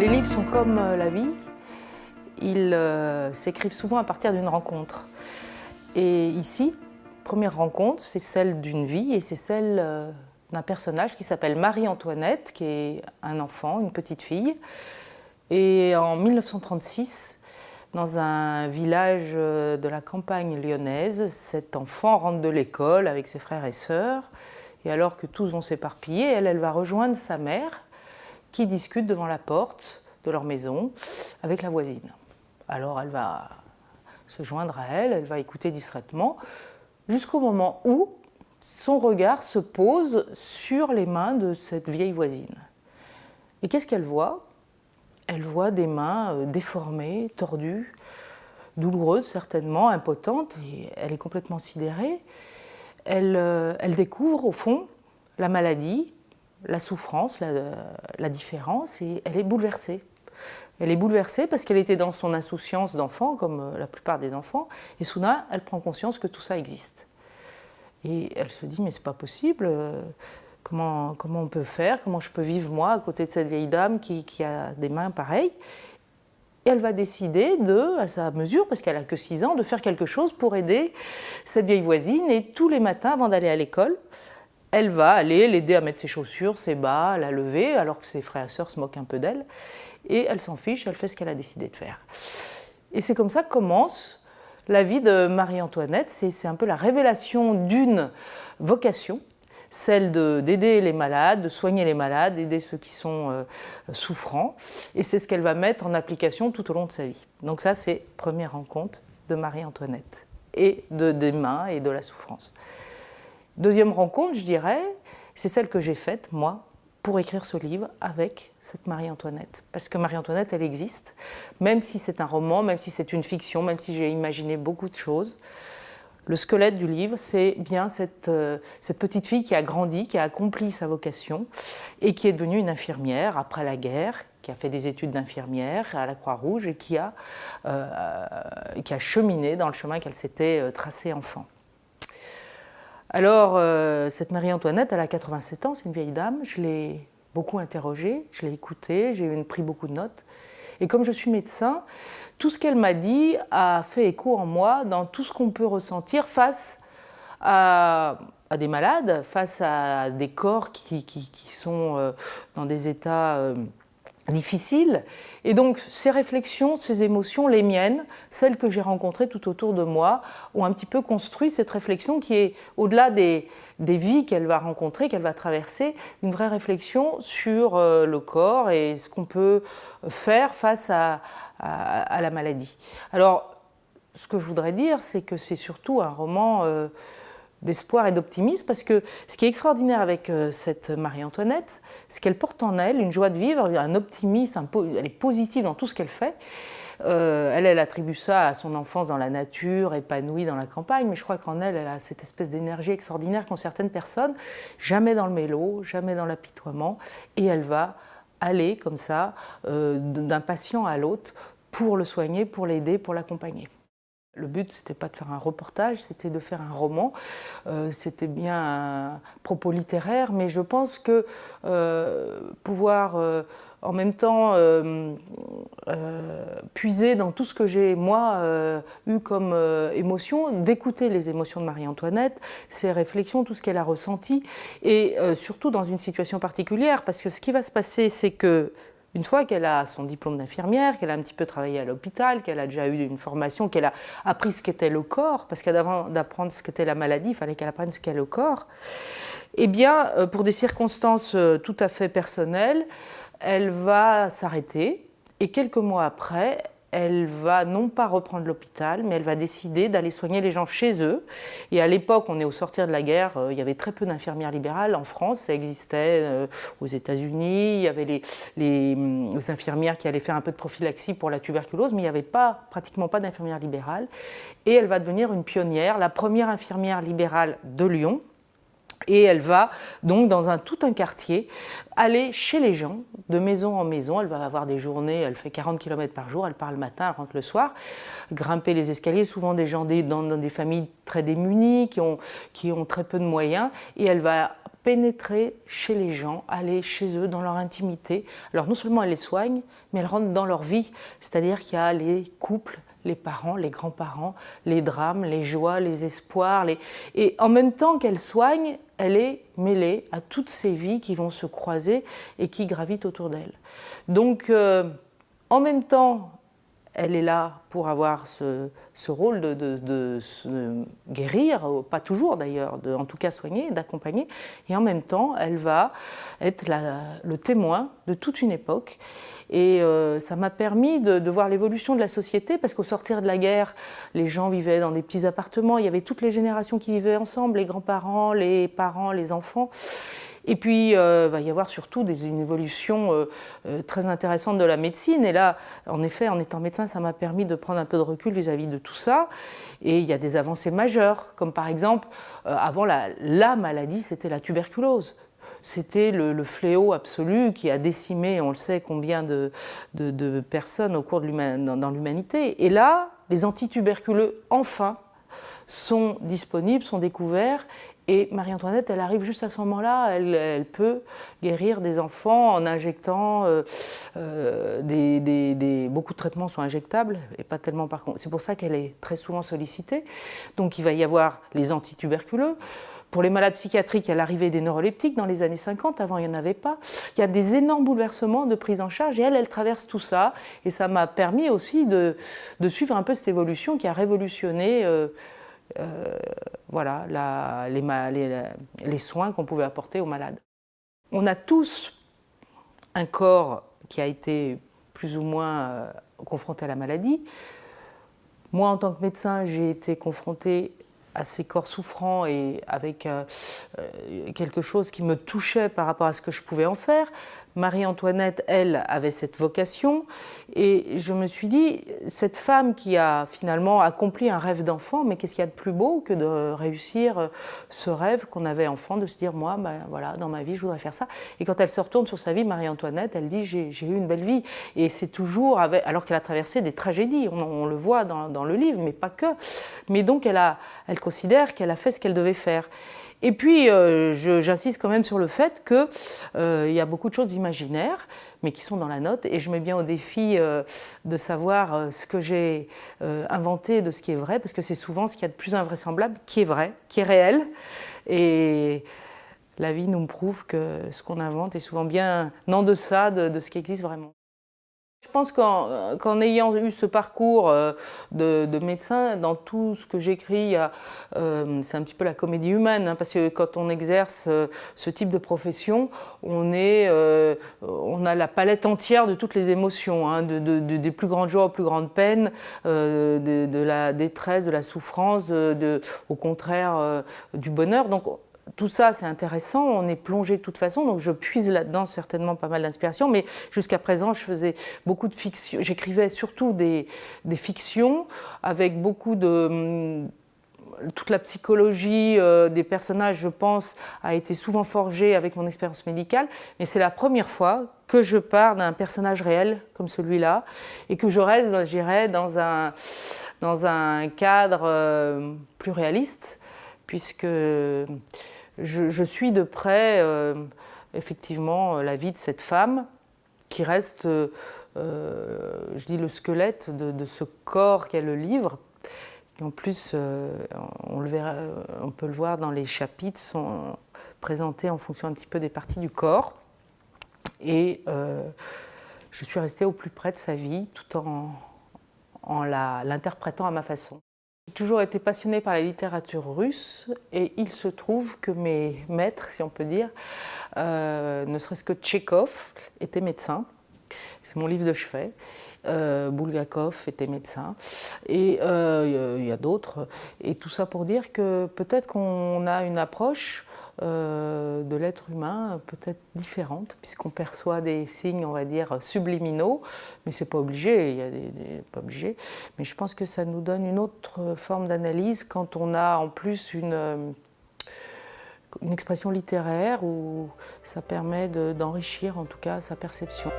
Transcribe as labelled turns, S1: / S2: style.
S1: Les livres sont comme la vie, ils s'écrivent souvent à partir d'une rencontre. Et ici, première rencontre, c'est celle d'une vie et c'est celle d'un personnage qui s'appelle Marie-Antoinette, qui est un enfant, une petite fille. Et en 1936, dans un village de la campagne lyonnaise, cet enfant rentre de l'école avec ses frères et sœurs. Et alors que tous vont s'éparpiller, elle va rejoindre sa mère, qui discute devant la porte de leur maison avec la voisine. Alors elle va se joindre à elle, elle va écouter discrètement, jusqu'au moment où son regard se pose sur les mains de cette vieille voisine. Et qu'est-ce qu'elle voit? Elle voit des mains déformées, tordues, douloureuses certainement, impotentes, et elle est complètement sidérée. Elle découvre au fond la maladie, la souffrance, la différence, et elle est bouleversée. Elle est bouleversée parce qu'elle était dans son insouciance d'enfant, comme la plupart des enfants, et soudain, elle prend conscience que tout ça existe. Et elle se dit, mais c'est pas possible, comment on peut faire, comment je peux vivre moi à côté de cette vieille dame qui a des mains pareilles. Et elle va décider à sa mesure, parce qu'elle a que 6 ans, de faire quelque chose pour aider cette vieille voisine. Et tous les matins, avant d'aller à l'école, elle va aller l'aider à mettre ses chaussures, ses bas, à la lever, alors que ses frères et sœurs se moquent un peu d'elle. Et elle s'en fiche, elle fait ce qu'elle a décidé de faire. Et c'est comme ça que commence la vie de Marie-Antoinette. C'est un peu la révélation d'une vocation, celle d'aider les malades, de soigner les malades, d'aider ceux qui sont souffrants. Et c'est ce qu'elle va mettre en application tout au long de sa vie. Donc ça, c'est la première rencontre de Marie-Antoinette, et des mains et de la souffrance. Deuxième rencontre, je dirais, c'est celle que j'ai faite, moi, pour écrire ce livre avec cette Marie-Antoinette. Parce que Marie-Antoinette, elle existe, même si c'est un roman, même si c'est une fiction, même si j'ai imaginé beaucoup de choses. Le squelette du livre, c'est bien cette petite fille qui a grandi, qui a accompli sa vocation et qui est devenue une infirmière après la guerre, qui a fait des études d'infirmière à la Croix-Rouge et qui a cheminé dans le chemin qu'elle s'était tracé enfant. Alors, cette Marie-Antoinette, elle a 87 ans, c'est une vieille dame, je l'ai beaucoup interrogée, je l'ai écoutée, j'ai pris beaucoup de notes. Et comme je suis médecin, tout ce qu'elle m'a dit a fait écho en moi dans tout ce qu'on peut ressentir face à des malades, face à des corps qui sont dans des états difficiles. Et donc ces réflexions, ces émotions, les miennes, celles que j'ai rencontrées tout autour de moi, ont un petit peu construit cette réflexion qui est au-delà des vies qu'elle va rencontrer, qu'elle va traverser, une vraie réflexion sur le corps et ce qu'on peut faire face à la maladie. Alors, ce que je voudrais dire, c'est que c'est surtout un roman d'espoir et d'optimisme, parce que ce qui est extraordinaire avec cette Marie-Antoinette, c'est qu'elle porte en elle une joie de vivre, un optimisme, elle est positive dans tout ce qu'elle fait. Elle attribue ça à son enfance dans la nature, épanouie dans la campagne, mais je crois qu'en elle, elle a cette espèce d'énergie extraordinaire qu'ont certaines personnes, jamais dans le mélo, jamais dans l'apitoiement, et elle va aller comme ça, d'un patient à l'autre, pour le soigner, pour l'aider, pour l'accompagner. Le but, c'était pas de faire un reportage, c'était de faire un roman. C'était bien un propos littéraire, mais je pense que pouvoir en même temps puiser dans tout ce que j'ai, moi, eu comme émotion, d'écouter les émotions de Marie-Antoinette, ses réflexions, tout ce qu'elle a ressenti, et surtout dans une situation particulière, parce que ce qui va se passer, c'est que une fois qu'elle a son diplôme d'infirmière, qu'elle a un petit peu travaillé à l'hôpital, qu'elle a déjà eu une formation, qu'elle a appris ce qu'était le corps, parce qu'avant d'apprendre ce qu'était la maladie, il fallait qu'elle apprenne ce qu'est le corps, eh bien, pour des circonstances tout à fait personnelles, elle va s'arrêter et quelques mois après, elle va non pas reprendre l'hôpital, mais elle va décider d'aller soigner les gens chez eux. Et à l'époque, on est au sortir de la guerre, il y avait très peu d'infirmières libérales en France, ça existait aux États-Unis, il y avait les infirmières qui allaient faire un peu de prophylaxie pour la tuberculose, mais il n'y avait pratiquement pas d'infirmières libérales. Et elle va devenir une pionnière, la première infirmière libérale de Lyon. Et elle va donc dans tout un quartier aller chez les gens, de maison en maison. Elle va avoir des journées, elle fait 40 km par jour, elle part le matin, elle rentre le soir, grimper les escaliers, souvent des gens dans des familles très démunies, qui ont très peu de moyens. Et elle va pénétrer chez les gens, aller chez eux, dans leur intimité. Alors non seulement elle les soigne, mais elle rentre dans leur vie, c'est-à-dire qu'il y a les couples, les parents, les grands-parents, les drames, les joies, les espoirs. Et en même temps qu'elle soigne, elle est mêlée à toutes ces vies qui vont se croiser et qui gravitent autour d'elle. Donc, en même temps, elle est là pour avoir ce rôle de guérir, pas toujours d'ailleurs, en tout cas soigner, d'accompagner, et en même temps, elle va être le témoin de toute une époque. Et ça m'a permis de voir l'évolution de la société, parce qu'au sortir de la guerre, les gens vivaient dans des petits appartements, il y avait toutes les générations qui vivaient ensemble, les grands-parents, les parents, les enfants. Et puis, il va y avoir surtout une évolution très intéressante de la médecine. Et là, en effet, en étant médecin, ça m'a permis de prendre un peu de recul vis-à-vis de tout ça. Et il y a des avancées majeures, comme par exemple, avant la maladie, c'était la tuberculose. C'était le fléau absolu qui a décimé, on le sait, combien de personnes au cours dans l'humanité. Et là, les antituberculeux, enfin, sont disponibles, sont découverts. Et Marie-Antoinette, elle arrive juste à ce moment-là, elle peut guérir des enfants en injectant, beaucoup de traitements sont injectables, et pas tellement par contre. C'est pour ça qu'elle est très souvent sollicitée. Donc il va y avoir les antituberculeux. Pour les malades psychiatriques, il y a l'arrivée des neuroleptiques dans les années 50, avant il n'y en avait pas. Il y a des énormes bouleversements de prise en charge, et elle traverse tout ça. Et ça m'a permis aussi de suivre un peu cette évolution qui a révolutionné voilà, les soins qu'on pouvait apporter aux malades. On a tous un corps qui a été plus ou moins confronté à la maladie. Moi, en tant que médecin, j'ai été confrontée à ces corps souffrants et avec quelque chose qui me touchait par rapport à ce que je pouvais en faire. Marie-Antoinette, elle, avait cette vocation, et je me suis dit, cette femme qui a finalement accompli un rêve d'enfant, mais qu'est-ce qu'il y a de plus beau que de réussir ce rêve qu'on avait enfant, de se dire, moi, ben, voilà, dans ma vie, je voudrais faire ça. Et quand elle se retourne sur sa vie, Marie-Antoinette, elle dit, j'ai eu une belle vie. Et c'est toujours, alors qu'elle a traversé des tragédies, on le voit dans le livre, mais pas que. Mais donc, elle considère qu'elle a fait ce qu'elle devait faire. Et puis, j'insiste quand même sur le fait qu'il y a beaucoup de choses imaginaires, mais qui sont dans la note, et je mets bien au défi de savoir ce que j'ai inventé de ce qui est vrai, parce que c'est souvent ce qu'il y a de plus invraisemblable qui est vrai, qui est réel, et la vie nous prouve que ce qu'on invente est souvent bien en deçà de ce qui existe vraiment. Je pense qu'en ayant eu ce parcours de médecin, dans tout ce que j'écris, c'est un petit peu la comédie humaine, hein, parce que quand on exerce ce type de profession, on a la palette entière de toutes les émotions, hein, des plus grandes joies aux plus grandes peines, de la détresse, de la souffrance, au contraire du bonheur. Donc, tout ça, c'est intéressant, on est plongé de toute façon, donc je puise là-dedans certainement pas mal d'inspiration, mais jusqu'à présent, je faisais beaucoup de fiction, j'écrivais surtout des fictions avec beaucoup de... Toute la psychologie des personnages, je pense, a été souvent forgée avec mon expérience médicale, mais c'est la première fois que je pars d'un personnage réel comme celui-là et que je reste, je dirais, dans un cadre plus réaliste, puisque je suis de près, effectivement, la vie de cette femme qui reste, je dis, le squelette de ce corps qu'est le livre. Et en plus, on peut le voir dans les chapitres, sont présentés en fonction un petit peu des parties du corps. Et je suis restée au plus près de sa vie, tout en l'interprétant à ma façon. J'ai toujours été passionnée par la littérature russe, et il se trouve que mes maîtres, si on peut dire, ne serait-ce que Tchekhov, était médecin. C'est mon livre de chevet. Bulgakov était médecin. Et il y a d'autres. Et tout ça pour dire que peut-être qu'on a une approche de l'être humain peut-être différente, puisqu'on perçoit des signes, on va dire, subliminaux, mais c'est pas obligé, il y a pas obligé. Mais je pense que ça nous donne une autre forme d'analyse quand on a en plus une expression littéraire où ça permet d'enrichir en tout cas sa perception.